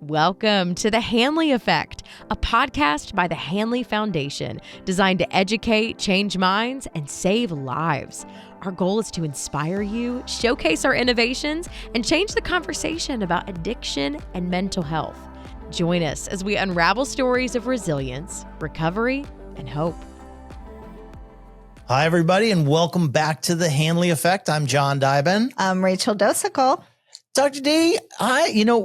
Welcome to the Hanley Effect, a podcast by the Hanley Foundation designed to educate, change minds, and save lives. Our goal is to inspire you, showcase our innovations, and change the conversation about addiction and mental health. Join us as we unravel stories of resilience, recovery, and hope. Hi, everybody, and welcome back to the Hanley Effect. I'm John Dyben. I'm Rachel Docekal. Dr. D,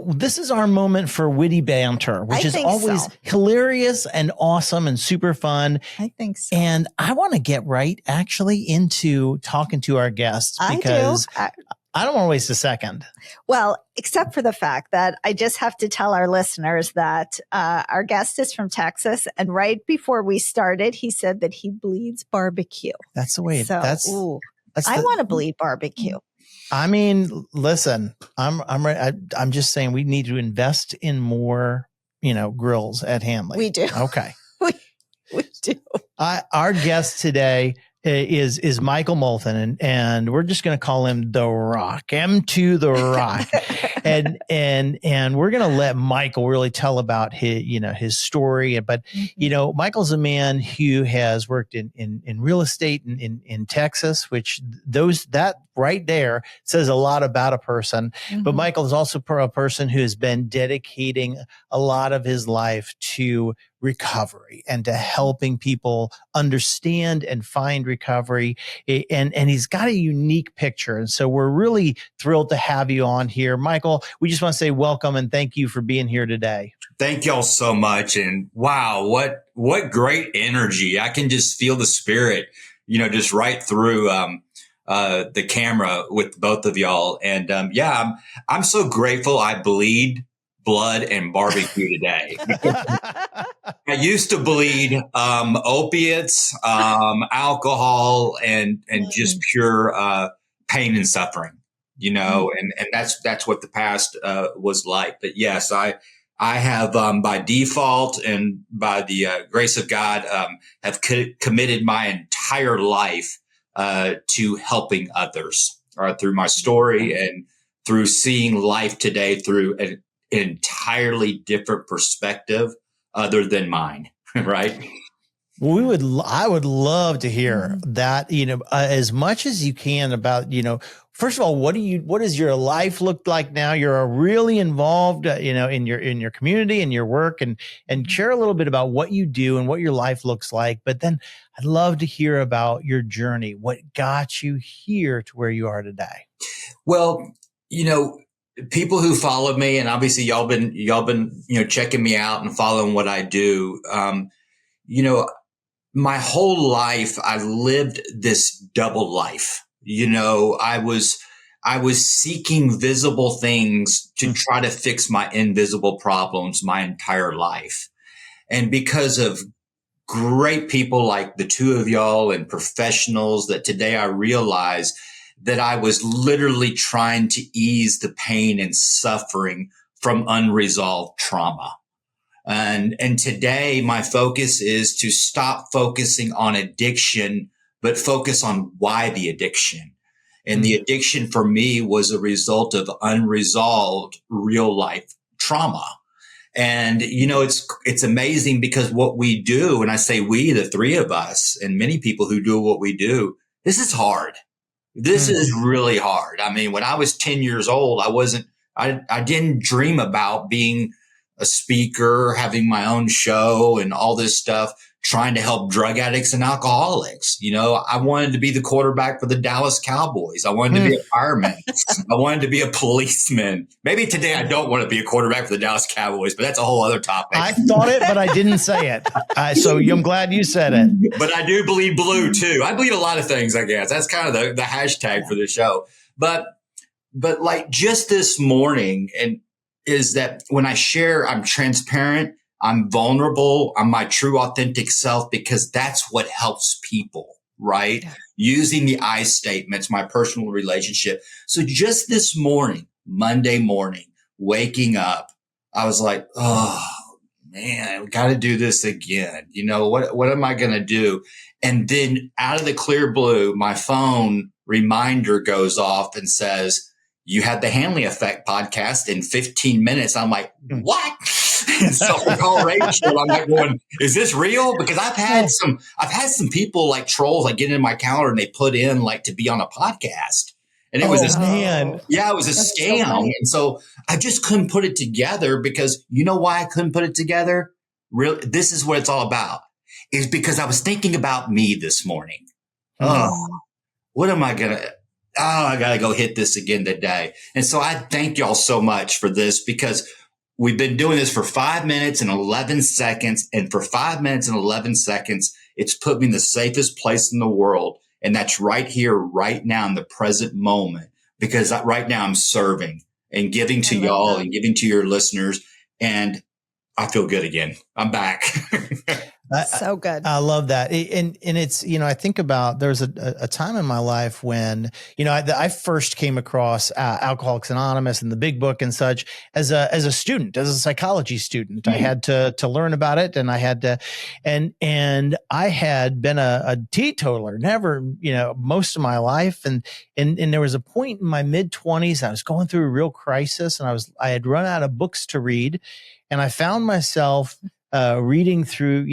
this is our moment for witty banter, which is always hilarious and awesome and super fun. I think so. And I want to get right actually into talking to our guests because I don't want to waste a second. Well, except for the fact that I just have to tell our listeners that our guest is from Texas. And right before we started, he said that he bleeds barbecue. That's the way. I want to bleed barbecue. I mean, listen, I'm just saying we need to invest in more, grills at Hanley. We do. Okay. we do. Our guest today is Michael Molthan, and we're just going to call him The Rock, M2 The Rock. and we're going to let Michael really tell about his story. But, Michael's a man who has worked in real estate in Texas, which that right there says a lot about a person. Mm-hmm. But Michael is also a person who has been dedicating a lot of his life to recovery and to helping people understand and find recovery. And he's got a unique picture. And so we're really thrilled to have you on here. Michael, we just want to say welcome and thank you for being here today. Thank y'all so much. And wow, what great energy. I can just feel the spirit, just right through the camera with both of y'all. And I'm so grateful I bleed blood and barbecue today. I used to bleed opiates, alcohol, and just pure pain and suffering, and that's what the past was like. But yes, I have by default and by the grace of God have committed my entire life to helping others through my story and through seeing life today through an entirely different perspective other than mine, right? Well, I would love to hear that, as much as you can about, first of all, what does your life look like now? You're really involved, in your community and your work and share a little bit about what you do and what your life looks like. But then I'd love to hear about your journey. What got you here to where you are today? Well, people who follow me, and obviously y'all been checking me out and following what I do. My whole life I lived this double life. I was seeking visible things to try to fix my invisible problems my entire life. And because of great people like the two of y'all and professionals that today I realize that I was literally trying to ease the pain and suffering from unresolved trauma. And today my focus is to stop focusing on addiction, but focus on why the addiction. And the addiction for me was a result of unresolved real life trauma. And, it's amazing because what we do, and I say we, the three of us, and many people who do what we do, this is hard. This is really hard. I mean, when I was 10 years old, I didn't dream about being a speaker, having my own show and all this stuff, trying to help drug addicts and alcoholics. I wanted to be the quarterback for the Dallas Cowboys. I wanted to be a fireman. I wanted to be a policeman. Maybe today I don't want to be a quarterback for the Dallas Cowboys, but that's a whole other topic. I thought it, but I didn't say it. So I'm glad you said it. But I do bleed blue too. I bleed a lot of things, I guess. That's kind of the hashtag for the show. But like just this morning, and is that when I share, I'm transparent, I'm vulnerable, I'm my true authentic self, because that's what helps people, right? Yeah. Using the I statements, my personal relationship. So just this morning, Monday morning, waking up, I was like, oh man, we got to do this again. What am I going to do? And then out of the clear blue, my phone reminder goes off and says, you had the Hanley Effect podcast in 15 minutes. I'm like, what? And so I call Rachel. I'm like going, is this real? Because I've had some people like trolls, like get in my calendar and they put in like to be on a podcast. And it was it was a scam. So and so I just couldn't put it together because you know why I couldn't put it together? Really, this is what it's all about. Is because I was thinking about me this morning. Oh, what am I going to? Oh, I got to go hit this again today. And so I thank y'all so much for this because we've been doing this for 5 minutes and 11 seconds. And for 5 minutes and 11 seconds, it's put me in the safest place in the world. And that's right here, right now in the present moment, because right now I'm serving and giving to y'all and giving to your listeners. And I feel good again. I'm back. So good. I love that. And it's, I think about, there's a time in my life when, I first came across Alcoholics Anonymous and the big book and such as a student, as a psychology student. I had to learn about it, and I had to, and I had been a teetotaler, never, most of my life. And there was a point in my mid-20s, I was going through a real crisis, and I had run out of books to read, and I found myself reading through,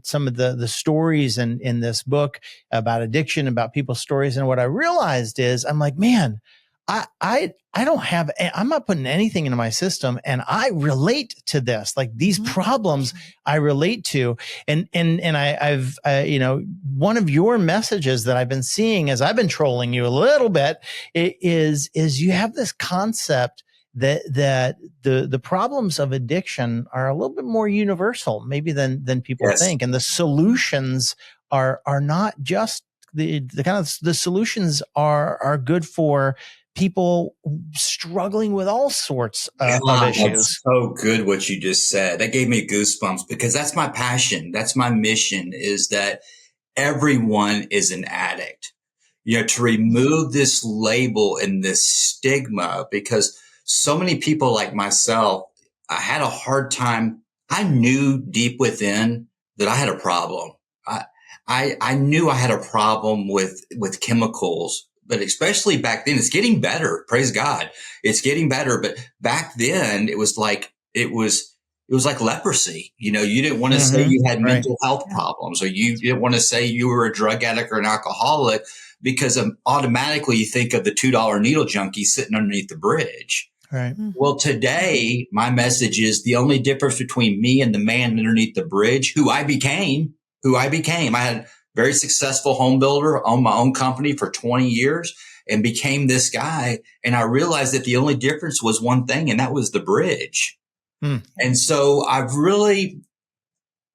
some of the stories in this book about addiction, about people's stories. And what I realized is I'm like, man, I don't have, I'm not putting anything into my system, and I relate to this. Like these problems I relate to. And I've one of your messages that I've been seeing as I've been trolling you a little bit is you have this concept that the problems of addiction are a little bit more universal maybe than people think. And the solutions are not just the kind of, the solutions are good for people struggling with all sorts of issues. That's so good what you just said. That gave me goosebumps because that's my passion. That's my mission, is that everyone is an addict. To remove this label and this stigma, because so many people like myself, I had a hard time. I knew deep within that I had a problem. I knew I had a problem with chemicals, but especially back then, it's getting better. Praise God. It's getting better. But back then it was like leprosy. You didn't want to say you had mental health problems, or you didn't want to say you were a drug addict or an alcoholic, because automatically you think of the $2 needle junkie sitting underneath the bridge. Right. Well, today, my message is the only difference between me and the man underneath the bridge, who I became. I had a very successful home builder, owned my own company for 20 years, and became this guy. And I realized that the only difference was one thing, and that was the bridge. And so I've really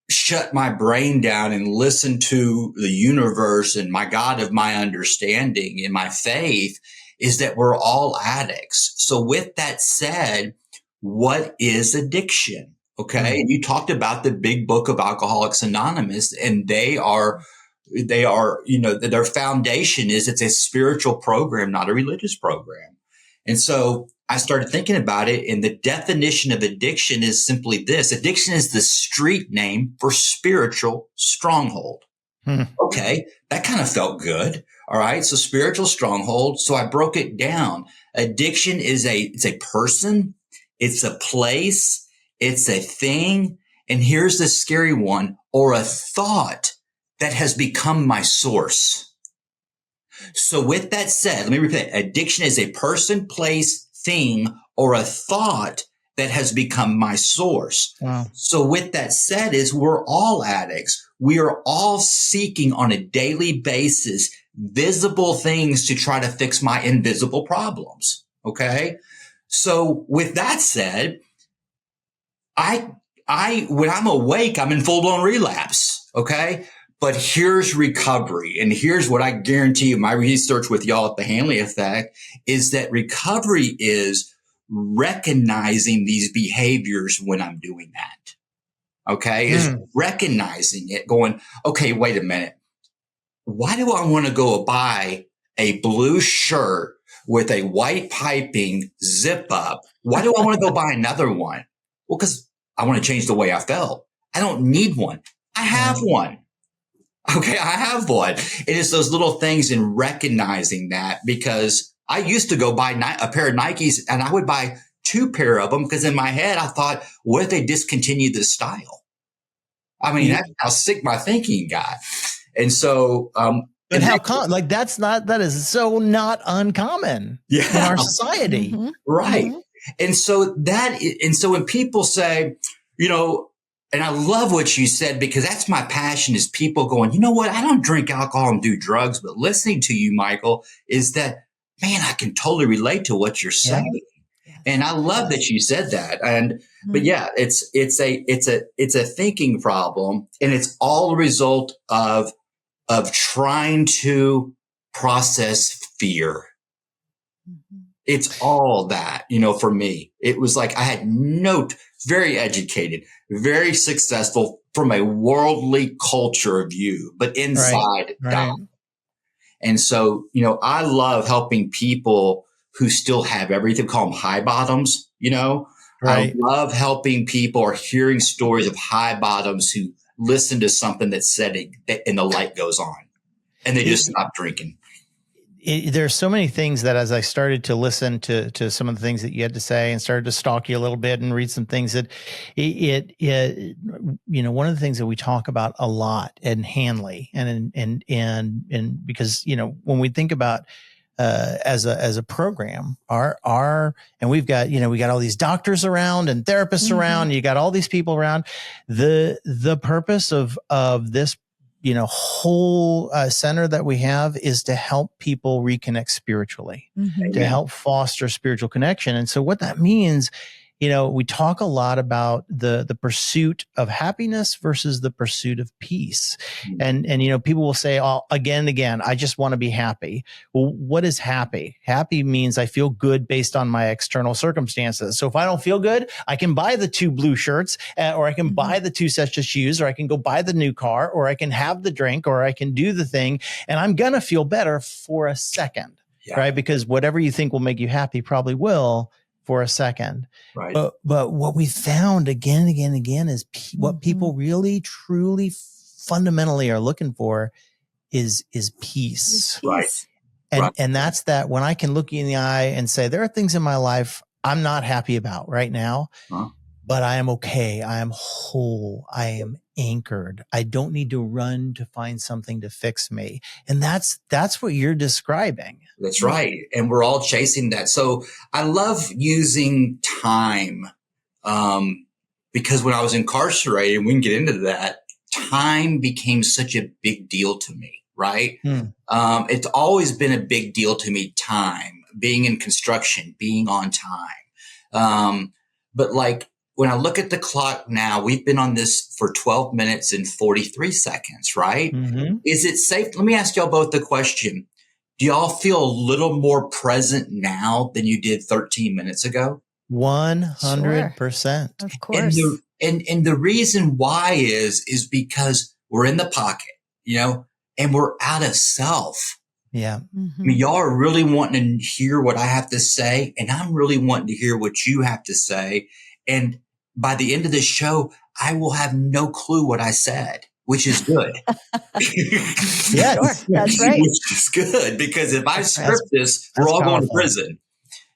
shut my brain down and listened to the universe and my God of my understanding and my faith, is that we're all addicts. So with that said, what is addiction? Okay. And you talked about the big book of Alcoholics Anonymous, and they are, their foundation is it's a spiritual program, not a religious program. And so I started thinking about it, and the definition of addiction is simply this. Addiction is the street name for spiritual stronghold. Okay. That kind of felt good. All right. So spiritual stronghold. So I broke it down. Addiction is it's a person. It's a place. It's a thing. And here's the scary one, or a thought that has become my source. So with that said, let me repeat. Addiction is a person, place, thing, or a thought that has become my source. Wow. So with that said, is we're all addicts. We are all seeking on a daily basis visible things to try to fix my invisible problems. Okay. So with that said, when I'm awake, I'm in full blown relapse. Okay. But here's recovery. And here's what I guarantee you, my research with y'all at the Hanley Effect is that recovery is recognizing these behaviors when I'm doing that. Okay. Is recognizing it, going, okay, wait a minute. Why do I want to go buy a blue shirt with a white piping zip up? Why do I want to go buy another one? Well, because I want to change the way I felt. I don't need one. I have one. Okay, I have one. It is those little things in recognizing that, because I used to go buy a pair of Nikes, and I would buy 2 pair of them because in my head I thought, what if they discontinued this style? I mean, that's how sick my thinking got. And so, and that is so not uncommon in our society. Mm-hmm. Right. Mm-hmm. And so when people say, and I love what you said, because that's my passion, is people going, you know what? I don't drink alcohol and do drugs, but listening to you, Michael, is that, man, I can totally relate to what you're saying. Yes. And I love that you said that. But yeah, it's a thinking problem, and it's all a result of trying to process fear. Mm-hmm. It's all that, for me. It was like I had very educated, very successful from a worldly culture view, but inside down. And so, I love helping people who still have everything, call them high bottoms, I love helping people or hearing stories of high bottoms who listen to something that's said and the light goes on and they just stop drinking. There's so many things that as I started to listen to some of the things that you had to say and started to stalk you a little bit and read some things that one of the things that we talk about a lot in Hanley and because, when we think about, as a program, and we've got, we got all these doctors around and therapists around, you got all these people around. The purpose of this whole center that we have is to help people reconnect spiritually, to help foster spiritual connection. And so what that means, we talk a lot about the pursuit of happiness versus the pursuit of peace. And people will say, again and again, I just want to be happy. Well, what is happy? Happy means I feel good based on my external circumstances. So if I don't feel good, I can buy the 2 blue shirts, or I can buy the 2 sets of shoes, or I can go buy the new car, or I can have the drink, or I can do the thing, and I'm going to feel better for a second, right? Because whatever you think will make you happy probably will for a second. Right. But what we found again and again and again is what people really, truly, fundamentally are looking for is peace. Right. And that's that when I can look you in the eye and say, there are things in my life I'm not happy about right now, but I am okay. I am whole. I am anchored. I don't need to run to find something to fix me. And that's what you're describing. That's right. And we're all chasing that. So I love using time, because when I was incarcerated, we can get into that, time became such a big deal to me, right? It's always been a big deal to me, time, being in construction, being on time. But like, when I look at the clock now, we've been on this for 12 minutes and 43 seconds, right? Is it safe? Let me ask y'all both the question. Do y'all feel a little more present now than you did 13 minutes ago? 100%. Of course. And the reason why is because we're in the pocket, and we're out of self. Yeah. I mean, y'all are really wanting to hear what I have to say, and I'm really wanting to hear what you have to say. And by the end of this show, I will have no clue what I said, which is good. Yeah, sure. That's right. Which is good, because if I script this, we're all going to prison.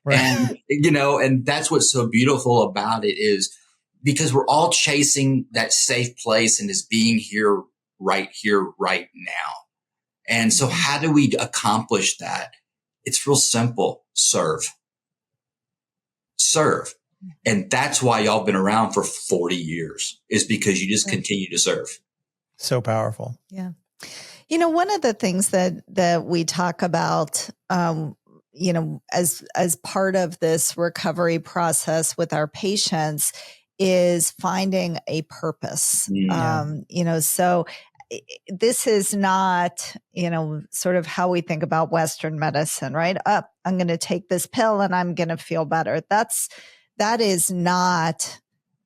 Right. And, and that's what's so beautiful about it is because we're all chasing that safe place and is being here, right now. And so how do we accomplish that? It's real simple. Serve. And that's why y'all been around for 40 years, is because you just continue to serve. So powerful. Yeah. One of the things that we talk about, as part of this recovery process with our patients is finding a purpose. So this is not, sort of how we think about Western medicine, right? I'm going to take this pill and I'm going to feel better. That is not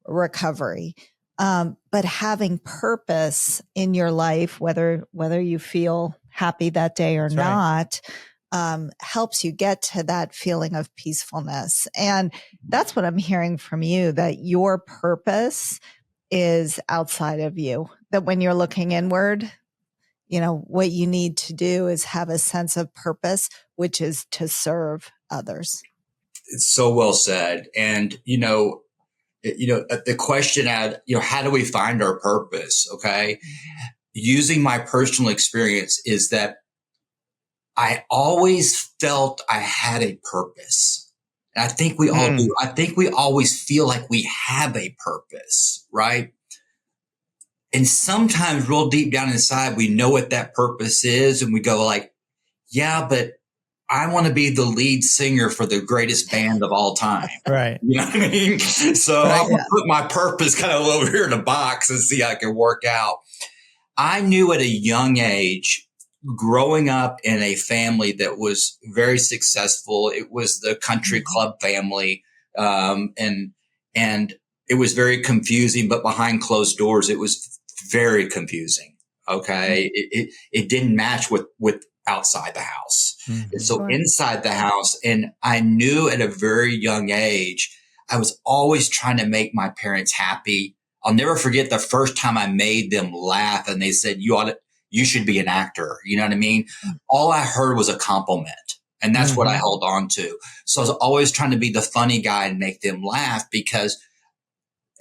recovery. But having purpose in your life, whether you feel happy that day or not, helps you get to that feeling of peacefulness. And that's what I'm hearing from you, that your purpose is outside of you, that when you're looking inward, what you need to do is have a sense of purpose, which is to serve others. It's so well said. And, the question how do we find our purpose? Okay. Using my personal experience is that I always felt I had a purpose. And I think we all do. I think we always feel like we have a purpose, right? And sometimes real deep down inside, we know what that purpose is. And we go like, yeah, but I want to be the lead singer for the greatest band of all time. Right. You know what I mean? So I'm going to put my purpose kind of over here in a box and see how it can work out. I knew at a young age, growing up in a family that was very successful, it was the country club family. And it was very confusing, but behind closed doors, it was very confusing. Okay. It didn't match with outside the house. And so inside the house, and I knew at a very young age, I was always trying to make my parents happy. I'll never forget the first time I made them laugh and they said, you should be an actor. You know what I mean? All I heard was a compliment. And that's what I held on to. So I was always trying to be the funny guy and make them laugh, because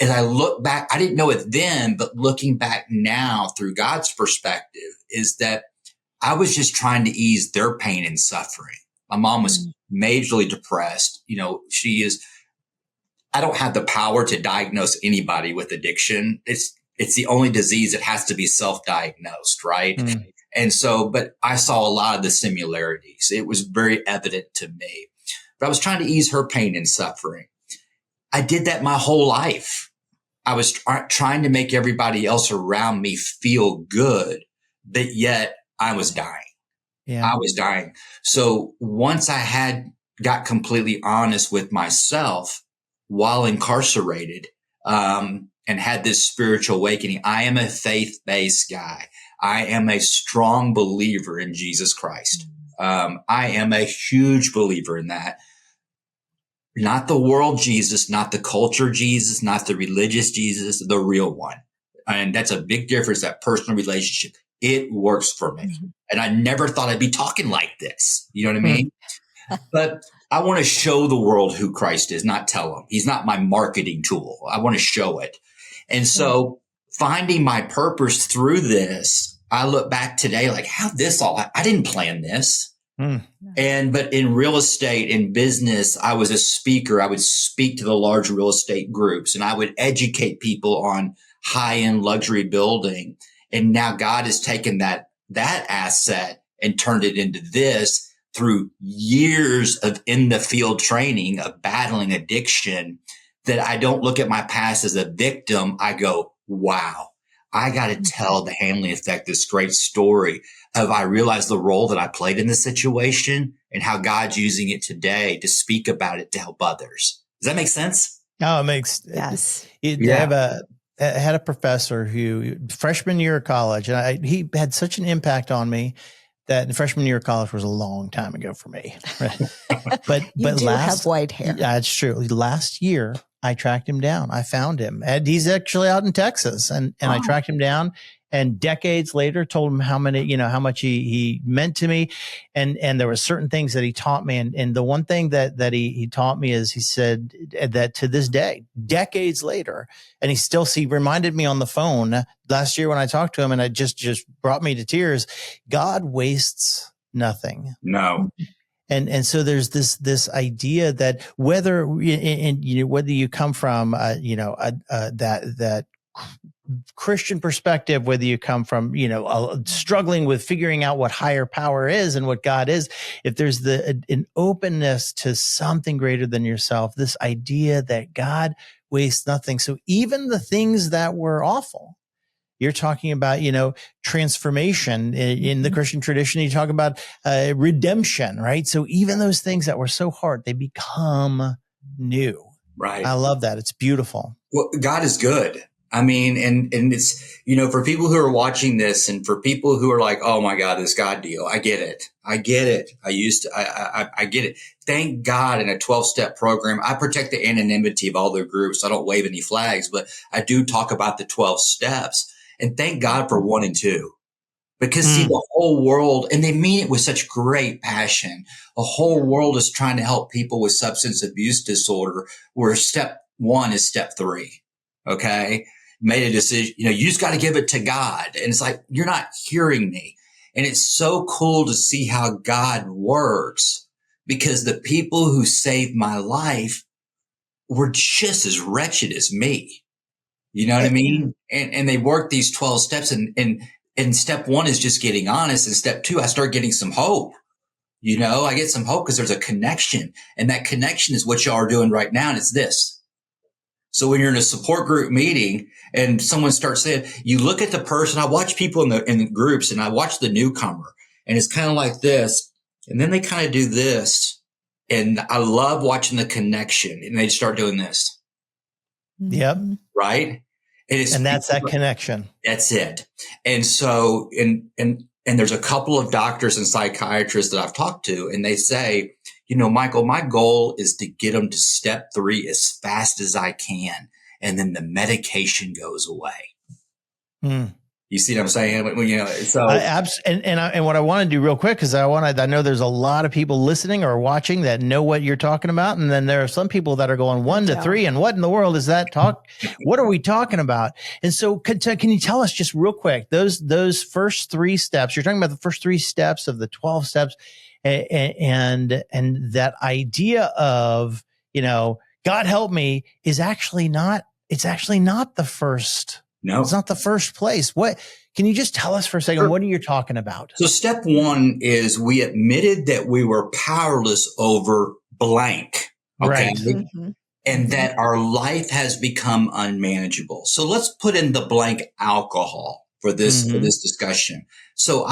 as I look back, I didn't know it then, but looking back now through God's perspective is that I was just trying to ease their pain and suffering. My mom was majorly depressed. I don't have the power to diagnose anybody with addiction. It's the only disease that has to be self-diagnosed, right? And so, but I saw a lot of the similarities. It was very evident to me. But I was trying to ease her pain and suffering. I did that my whole life. I was trying to make everybody else around me feel good, but yet I was dying. Yeah. I was dying. So once I got completely honest with myself while incarcerated, and had this spiritual awakening, I am a faith-based guy. I am a strong believer in Jesus Christ. I am a huge believer in that. Not the world Jesus, not the culture Jesus, not the religious Jesus, the real one. And that's a big difference, that personal relationship. It works for me. And I never thought I'd be talking like this. You know what I mean? But I want to show the world who Christ is, not tell them. He's not my marketing tool. I want to show it. And so finding my purpose through this, I look back today like, I didn't plan this. But in real estate, in business, I was a speaker. I would speak to the large real estate groups and I would educate people on high-end luxury building. And now God has taken that asset and turned it into this through years of in the field training of battling addiction, that I don't look at my past as a victim. I go, wow, I got to tell the Hanley Effect this great story of I realized the role that I played in the situation and how God's using it today to speak about it to help others. Does that make sense? Oh, it makes yes. I had a professor who freshman year of college, and he had such an impact on me that the freshman year of college was a long time ago for me. But you do have white hair. Yeah, it's true. Last year, I tracked him down. I found him, and he's actually out in Texas. And I tracked him down, and decades later, told him how much he meant to me, and there were certain things that he taught me. And the one thing that he taught me is he said that to this day, decades later, and he reminded me on the phone last year when I talked to him, and it just brought me to tears. God wastes nothing. No. And so there's this idea that whether you come from that Christian perspective, whether you come from struggling with figuring out what higher power is and what God is, if there's an openness to something greater than yourself, this idea that God wastes nothing. So even the things that were awful, you're talking about, transformation in the Christian tradition. You talk about redemption, right? So even those things that were so hard, they become new. Right. I love that. It's beautiful. Well, God is good. I mean, and it's, for people who are watching this and for people who are like, oh my God, this God deal. I get it. I get it. I get it. Thank God in a 12-step program, I protect the anonymity of all their groups. I don't wave any flags, but I do talk about the 12 steps. And thank God for 1 and 2, Because see, the whole world, and they mean it with such great passion. The whole world is trying to help people with substance abuse disorder, where step one is step three. Okay. Made a decision, you just got to give it to God. And it's like, you're not hearing me. And it's so cool to see how God works, because the people who saved my life were just as wretched as me. You know what I mean? And they worked these 12 steps, and step one is just getting honest. And step two, I start getting some hope. I get some hope because there's a connection, and that connection is what y'all are doing right now. And it's this. So when you're in a support group meeting and someone starts saying, you look at the person, I watch people in the groups, and I watch the newcomer, and it's kind of like this. And then they kind of do this. And I love watching the connection, and they start doing this. Yep. Right. And that's that connection. That's it. And so, and there's a couple of doctors and psychiatrists that I've talked to, and they say, Michael, my goal is to get them to step three as fast as I can. And then the medication goes away. You see what I'm saying? So and what I want to do real quick, because I know there's a lot of people listening or watching that know what you're talking about, and then there are some people that are going 1 to 3, and what in the world is that talk? What are we talking about? And so, can you tell us just real quick those first 3 steps? You're talking about the first 3 steps of the 12 steps, and that idea of God help me is actually not. It's actually not the first. No, it's not the first place. What can you just tell us for a second? Sure. What are you talking about? So step one is we admitted that we were powerless over blank. Okay. Right. Mm-hmm. And that our life has become unmanageable. So let's put in the blank alcohol for this discussion. So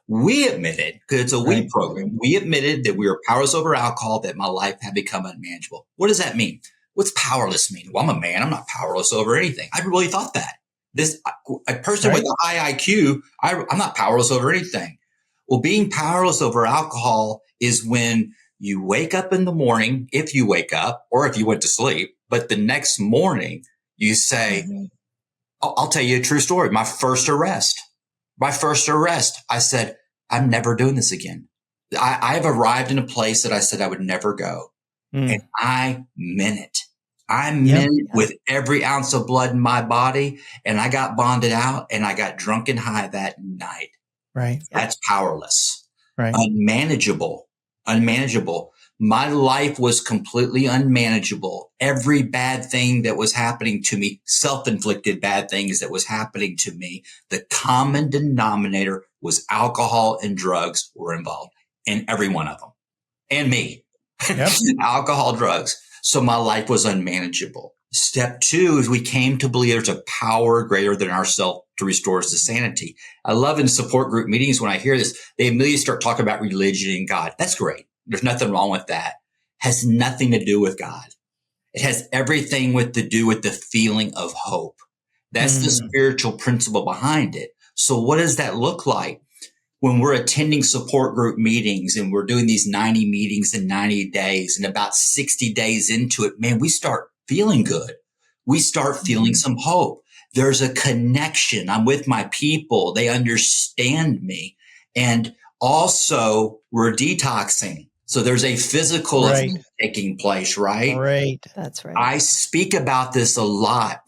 we admitted, because it's a we program. We admitted that we were powerless over alcohol, that my life had become unmanageable. What does that mean? What's powerless mean? Well, I'm a man. I'm not powerless over anything. I really thought that. A person with a high IQ, I'm not powerless over anything. Well, being powerless over alcohol is when you wake up in the morning, if you wake up, or if you went to sleep, but the next morning you say, I'll tell you a true story. My first arrest, I said, I'm never doing this again. I've arrived in a place that I said I would never go. And I meant it. I meant it with every ounce of blood in my body. And I got bonded out, and I got drunk and high that night. Right. That's powerless. Right. Unmanageable. My life was completely unmanageable. Every bad thing that was happening to me, self-inflicted bad things that was happening to me, the common denominator was alcohol and drugs were involved in every one of them. And me. Yep. Alcohol, drugs. So my life was unmanageable. Step two is we came to believe there's a power greater than ourselves to restore us to sanity. I love in support group meetings when I hear this, they immediately start talking about religion and God. That's great. There's nothing wrong with that. Has nothing to do with God. It has everything to do with the feeling of hope. That's the spiritual principle behind it. So what does that look like? When we're attending support group meetings and we're doing these 90 meetings in 90 days, and about 60 days into it, man, we start feeling good. We start feeling some hope. There's a connection. I'm with my people. They understand me. And also we're detoxing. So there's a physical event taking place, right? Right. That's right. I speak about this a lot.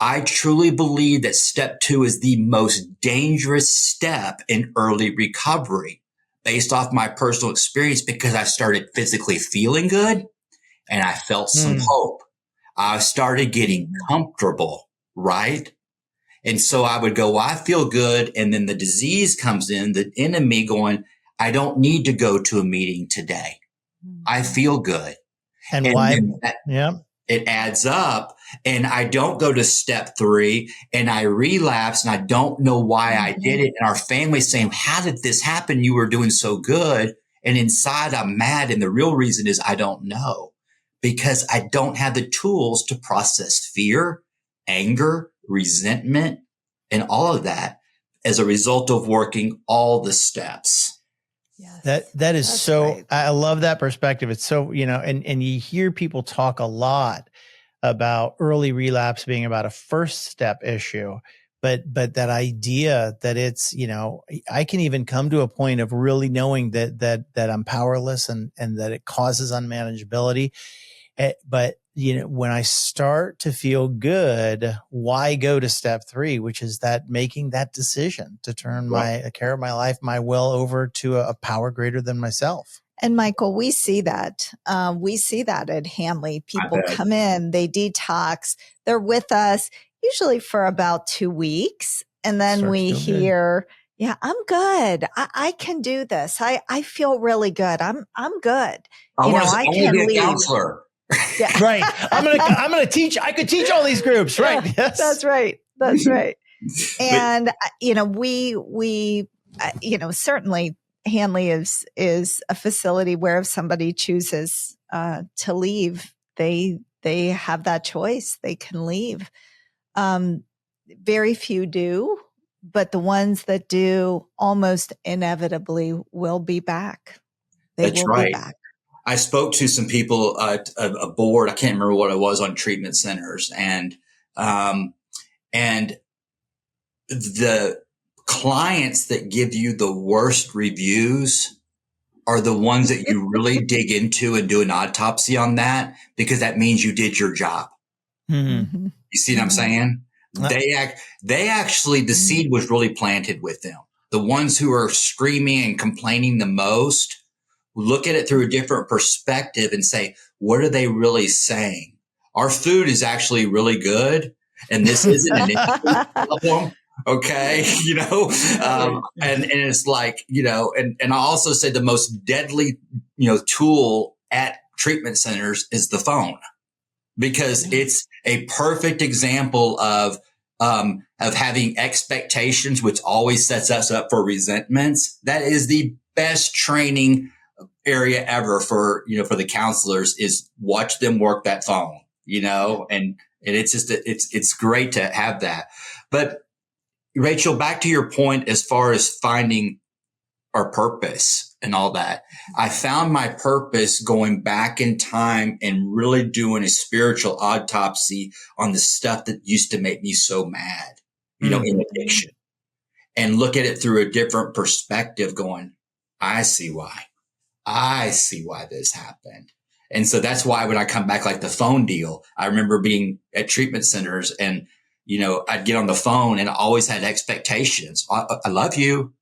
I truly believe that step two is the most dangerous step in early recovery based off my personal experience, because I started physically feeling good and I felt some hope. I started getting comfortable, right? And so I would go, well, I feel good. And then the disease comes in, the enemy going, I don't need to go to a meeting today. I feel good. And why? It adds up, and I don't go to step three, and I relapse, and I don't know why I did it. And our family's saying, how did this happen? You were doing so good. And inside I'm mad. And the real reason is I don't know, because I don't have the tools to process fear, anger, resentment, and all of that as a result of working all the steps. Yes. That is so great. I love that perspective. It's so, and you hear people talk a lot about early relapse being about a first step issue, but that idea that it's, I can even come to a point of really knowing that I'm powerless and that it causes unmanageability. But when I start to feel good, why go to step 3, which is that making that decision to turn my care of my life, my will over to a power greater than myself. And Michael, we see that. We see that at Hanley. People come in, they detox, they're with us usually for about 2 weeks. And then we hear, yeah, I'm good. I can do this. I feel really good. I'm good. I can be a counselor. Yeah. Right. I'm going to teach. I could teach all these groups. Right. Yeah, yes. That's right. That's right. And, certainly Hanley is a facility where if somebody chooses to leave, they have that choice. They can leave. Very few do, but the ones that do almost inevitably will be back. They That's will right. be back. I spoke to some people at a board. I can't remember what it was on treatment centers, and the clients that give you the worst reviews are the ones that you really dig into and do an autopsy on that, because that means you did your job. Mm-hmm. You see what I'm saying? They actually, the seed was really planted with them. The ones who are screaming and complaining the most, look at it through a different perspective and say, what are they really saying? Our food is actually really good, and this isn't an issue problem. Okay. And it's like, and I also say the most deadly, tool at treatment centers is the phone, because it's a perfect example of having expectations, which always sets us up for resentments. That is the best training area ever for the counselors, is watch them work that phone, and it's just, it's great to have that. But Rachel, back to your point, as far as finding our purpose and all that, I found my purpose going back in time and really doing a spiritual autopsy on the stuff that used to make me so mad, in addiction, and look at it through a different perspective, going, I see why this happened. And so that's why when I come back, like the phone deal, I remember being at treatment centers and, I'd get on the phone and I always had expectations. I love you.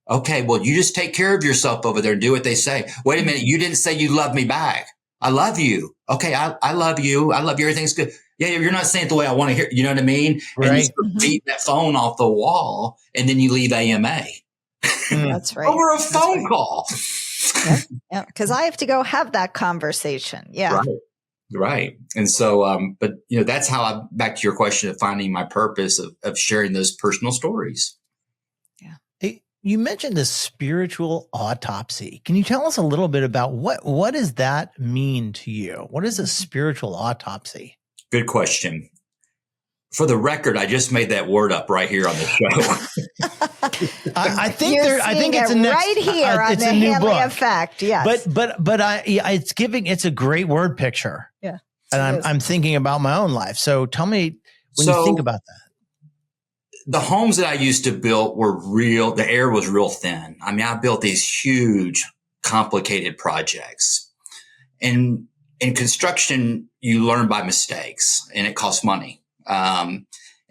Okay, well, you just take care of yourself over there and do what they say. Wait a minute. You didn't say you love me back. I love you. Okay, I love you. I love you. Everything's good. Yeah, you're not saying it the way I want to hear. You know what I mean? Right. And you start beating that phone off the wall, and then you leave AMA. That's right. Over a phone call. Yeah, because I have to go have that conversation. Yeah. Right. And so, but that's how back to your question of finding my purpose of sharing those personal stories. Yeah. Hey, you mentioned the spiritual autopsy. Can you tell us a little bit about what does that mean to you? What is a spiritual autopsy? Good question. For the record, I just made that word up right here on the show. I think it's right here on the Hanley Effect. Yes, but it's a great word picture. Yeah, and I'm thinking about my own life. So tell me when you think about that. The homes that I used to build were real. The air was real thin. I mean, I built these huge, complicated projects, and in construction, you learn by mistakes, and it costs money.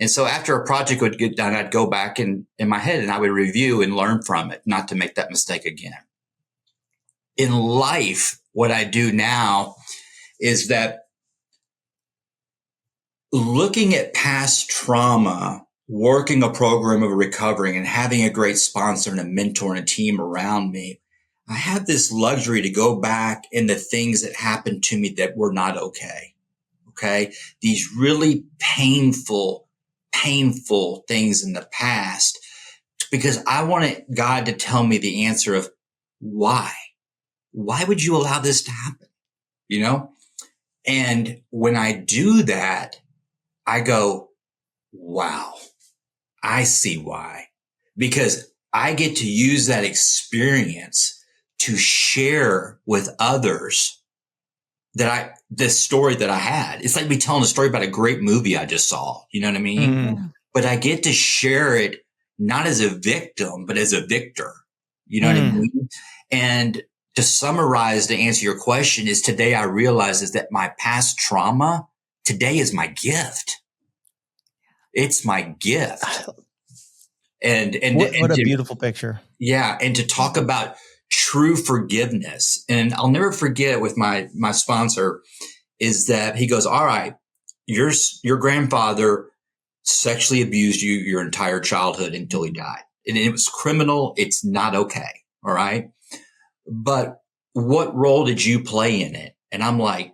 And so after a project would get done, I'd go back in my head and I would review and learn from it, not to make that mistake again. In life, what I do now is that looking at past trauma, working a program of recovering, and having a great sponsor and a mentor and a team around me, I have this luxury to go back in the things that happened to me that were not okay. Okay. These really painful things in the past, because I wanted God to tell me the answer of why would you allow this to happen? And when I do that, I go, wow, I see why, because I get to use that experience to share with others this story that I had. It's like me telling a story about a great movie I just saw. You know what I mean? Mm-hmm. but I get to share it not as a victim, but as a victor. You know what I mean? And to summarize, to answer your question, is today I realize is that my past trauma today is my gift. It's my gift. And what a beautiful picture. Yeah. And to talk about true forgiveness. And I'll never forget with my sponsor is that he goes, all right, your grandfather sexually abused you your entire childhood until he died. And it was criminal. It's not okay. All right. But what role did you play in it? And I'm like,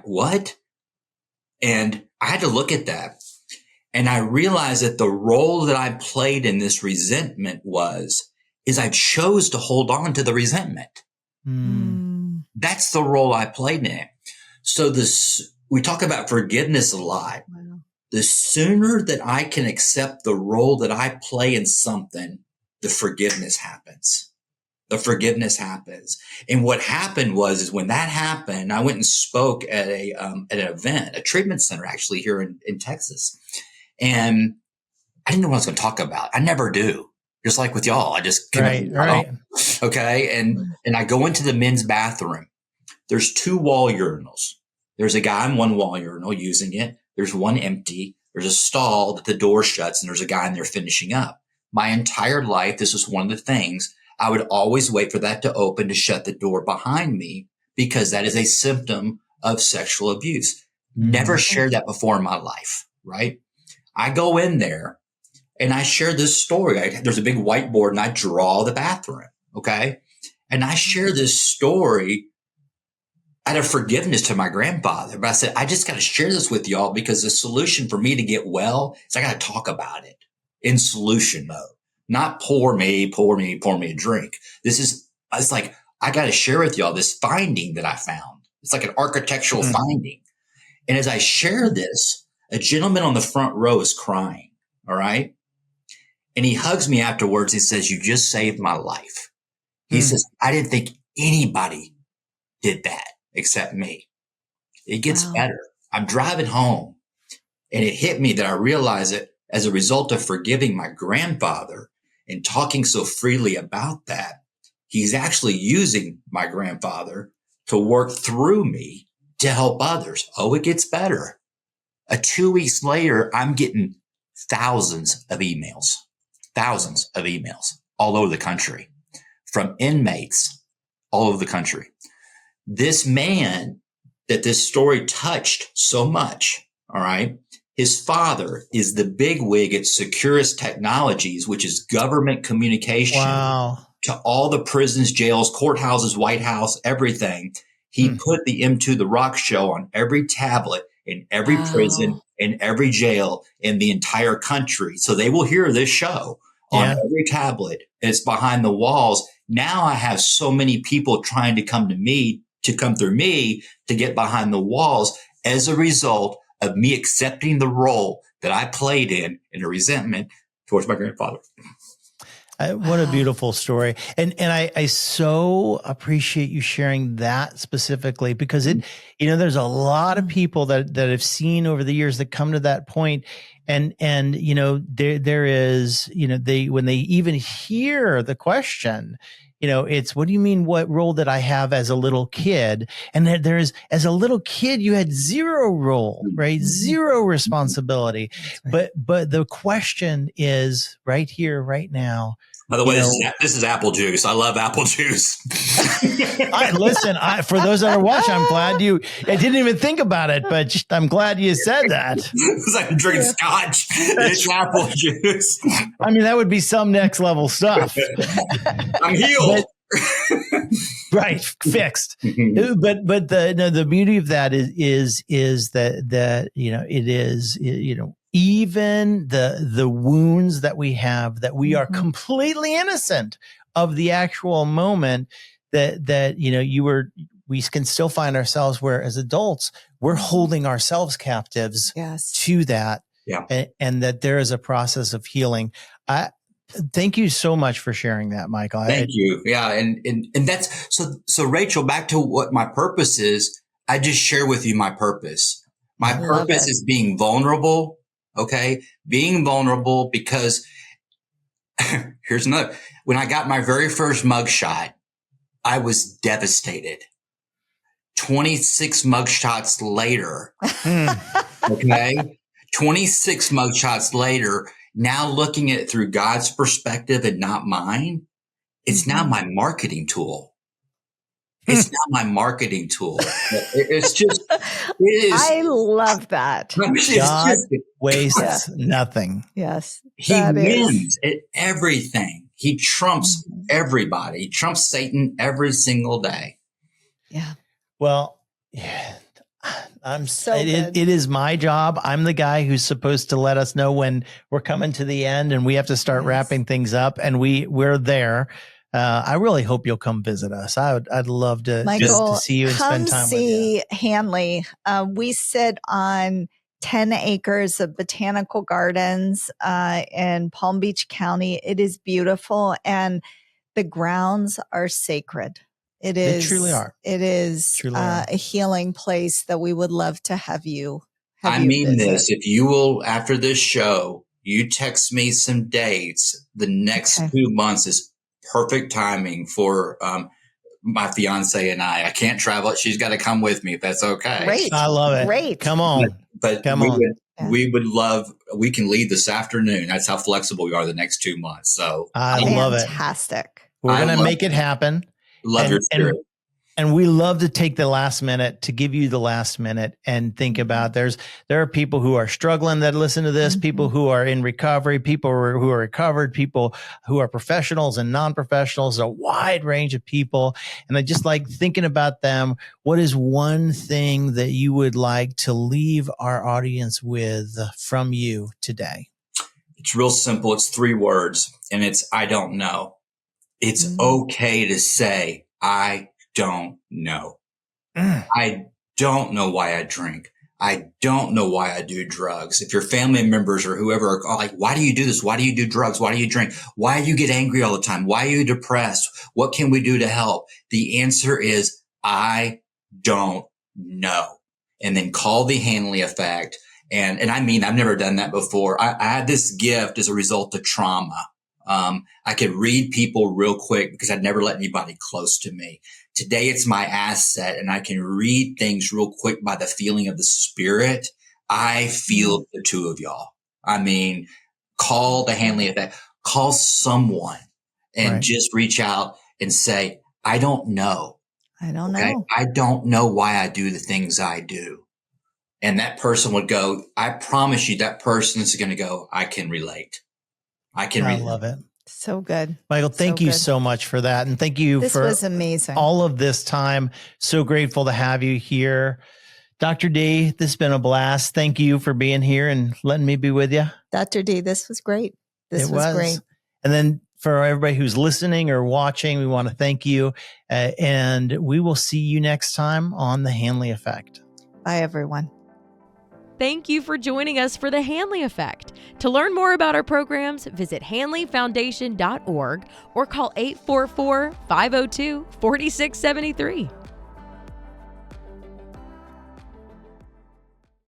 what? And I had to look at that. And I realized that the role that I played in this resentment is I chose to hold on to the resentment. That's the role I played in it. So we talk about forgiveness a lot. Wow. The sooner that I can accept the role that I play in something, the forgiveness happens. The forgiveness happens. And what happened is when that happened, I went and spoke at an event, a treatment center actually here in Texas. And I didn't know what I was going to talk about. I never do. Just like with y'all, I just right. Okay. And I go into the men's bathroom. There's 2 wall urinals. There's a guy in one wall urinal using it. There's one empty. There's a stall that the door shuts and there's a guy in there finishing up. My entire life, this was one of the things I would always wait for that to open to shut the door behind me because that is a symptom of sexual abuse. Never shared that before in my life, right? I go in there and I share this story. There's a big whiteboard and I draw the bathroom. Okay. And I share this story out of forgiveness to my grandfather. But I said, I just got to share this with y'all because the solution for me to get well is I got to talk about it in solution mode, not pour me a drink. It's like, I got to share with y'all this finding that I found. It's like an architectural finding. And as I share this, a gentleman on the front row is crying. All right. And he hugs me afterwards. He says, you just saved my life. He says, I didn't think anybody did that except me. It gets better. I'm driving home and it hit me that I realized that as a result of forgiving my grandfather and talking so freely about that, he's actually using my grandfather to work through me to help others. Oh, it gets better. 2 weeks later, I'm getting thousands of emails all over the country from inmates all over the country. This man that this story touched so much, all right, his father is the bigwig at Securus Technologies, which is government communication to all the prisons, jails, courthouses, White House, everything. He put the M2 The Rock Show on every tablet in every prison, in every jail in the entire country. So they will hear this show on every tablet. It's behind the walls. Now I have so many people trying to come through me to get behind the walls as a result of me accepting the role that I played in a resentment towards my grandfather. What a beautiful story. And I so appreciate you sharing that specifically because there's a lot of people that have seen over the years that come to that point and there is, when they even hear the question, it's, what do you mean? What role did I have as a little kid? And as a little kid, you had zero role, right? Zero responsibility. But the question is right here, right now. By the way, this is apple juice. I love apple juice. Listen, for those that are watching, I'm glad I didn't even think about it, but I'm glad you said that. It's like drinking scotch. It's apple juice. I mean, that would be some next level stuff. I'm healed. Right. Fixed. But the beauty of that is that, it is, even the wounds that we have, that we are completely innocent of the actual moment that we can still find ourselves where as adults, we're holding ourselves captives to that. Yeah. And that there is a process of healing. Thank you so much for sharing that, Michael. Thank you. Yeah. And that's so Rachel, back to what my purpose is. I just share with you my purpose. My purpose is being vulnerable. Okay. Being vulnerable because here's another. When I got my very first mugshot, I was devastated. 26 mugshots later. Okay. 26 mugshots later, now looking at it through God's perspective and not mine, it's now my marketing tool. It's not my marketing tool. It's just, it is. I love that. God wastes nothing. Yes. He wins at everything. He trumps everybody. He trumps Satan every single day. Yeah. Well, it is my job. I'm the guy who's supposed to let us know when we're coming to the end and we have to start wrapping things up, and we're there. I really hope you'll come visit us. I'd love to, Michael, just to see you and spend time with you. Hanley. We sit on 10 acres of botanical gardens in Palm Beach County. It is beautiful, and the grounds are sacred. They truly are. It is a healing place that we would love to have you. Visit. This. If you will, after this show, you text me some dates. The next 2 months is perfect timing for my fiance and I. I can't travel. She's got to come with me if that's okay. Great. I love it. Great. Come on. But come on. We would love, we can leave this afternoon. That's how flexible we are the next 2 months. So I love it. Fantastic. We're going to make it happen. Love your spirit. And we love to take the last minute to give you the last minute and think about there are people who are struggling that listen to this, people who are in recovery, people who are recovered, people who are professionals and non-professionals, a wide range of people. And I just like thinking about them. What is one thing that you would like to leave our audience with from you today? It's real simple. It's 3 words, and it's, I don't know. It's okay to say, I don't know. I don't know why I drink. I don't know why I do drugs. If your family members or whoever are like, why do you do this? Why do you do drugs? Why do you drink? Why do you get angry all the time? Why are you depressed? What can we do to help? The answer is, I don't know. And then call the Hanley Effect. And I mean, I've never done that before. I had this gift as a result of trauma. I could read people real quick because I'd never let anybody close to me. Today, it's my asset, and I can read things real quick by the feeling of the spirit. I feel the 2 of y'all. I mean, call the Hanley Effect. Call someone and just reach out and say, I don't know. I don't know. I don't know why I do the things I do. And that person would go, I promise you that person is going to go, I can relate. I love it. So good. Michael, thank you so much for that. And thank you for was amazing. All of this time. So grateful to have you here. Dr. D, this has been a blast. Thank you for being here and letting me be with you. Dr. D, this was great. This was great. And then for everybody who's listening or watching, we want to thank you. And we will see you next time on The Hanley Effect. Bye, everyone. Thank you for joining us for The Hanley Effect. To learn more about our programs, visit hanleyfoundation.org or call 844-502-4673.